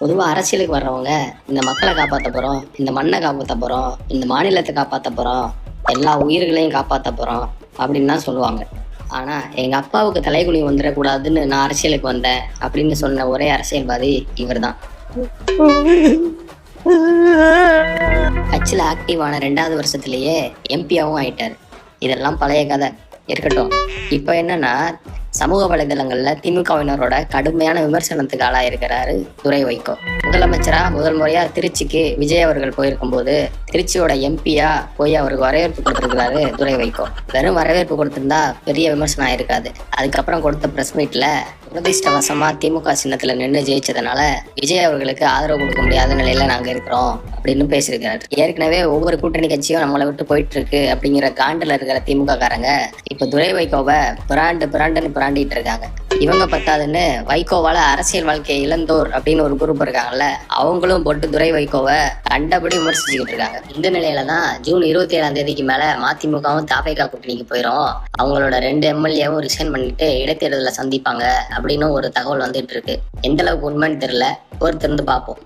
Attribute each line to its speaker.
Speaker 1: பொதுவா அரசியலுக்கு வர்றவங்க இந்த மக்களை காப்பாத்த போறோம், இந்த மண்ணை காப்பாத்த போறோம், இந்த மாநிலத்தை காப்பாத்த போறோம், எல்லா உயிர்களையும் காப்பாத்த போறோம் அப்படின்னு தான் சொல்லுவாங்க. ஆனா எங்க அப்பாவுக்கு தலைகுனி வந்துடக்கூடாதுன்னு நான் அரசியலுக்கு வந்தேன் அப்படின்னு சொன்ன ஒரே அரசியல்வாதி இவர்தான். கட்சியில ஆக்டிவான 2வது வருஷத்திலேயே எம்பியாவும் ஆயிட்டாரு. இதெல்லாம் பழைய கதை இருக்கட்டும். இப்போ என்னன்னா, சமூக வலைதளங்கள்ல திமுகவினரோட கடுமையான விமர்சனத்துக்கு ஆளாயிருக்கிறாரு துரை வைகோ. முதலமைச்சரா முதல் முறையா திருச்சிக்கு விஜய் அவர்கள் போயிருக்கும் போது திருச்சியோட எம்பியா போய் அவருக்கு வரவேற்பு கொடுத்திருக்கிறாரு துரை வைகோ. வெறும் வரவேற்பு கொடுத்திருந்தா பெரிய விமர்சனம் ஆயிருக்காது. அதுக்கப்புறம் கொடுத்த பிரஸ் மீட்ல துரதிஷ்டவசமா திமுக சின்னத்துல நின்று ஜெயிச்சதுனால விஜய் அவர்களுக்கு ஆதரவு கொடுக்க முடியாத நிலையில நாங்க இருக்கிறோம் அப்படின்னு பேசியிருக்காரு. ஏற்கனவே ஒவ்வொரு கூட்டணி கட்சியும் நம்மளை விட்டு போயிட்டு இருக்கு அப்படிங்கிற காண்டுல இருக்கிற திமுக காரங்க இப்ப துரை வைகோவை பிராண்டுன்னு பிராண்டிட்டு இருக்காங்க. இவங்க பத்தாதுன்னு வைகோவால அரசியல் வாழ்க்கை இழந்தோர் அப்படின்னு ஒரு குரூப் இருக்காங்கல்ல, அவங்களும் போட்டு துரை வைகோவை கண்டபடி விமர்சிச்சுக்கிட்டு இருக்காங்க. இந்த நிலையிலதான் ஜூன் 27ஆம் தேதிக்கு மேல மதிமுகவும் தாவேகா கூட்டணிக்கு போயிரும், அவங்களோட 2 எம்எல்ஏவும் ரிசைன் பண்ணிட்டு இடைத்தேர்தலை சந்திப்பாங்க அப்படின்னு ஒரு தகவல் வந்துட்டு இருக்கு. எந்த அளவுக்கு உண்மைன்னு தெரியல, பொறுத்திருந்து பார்ப்போம்.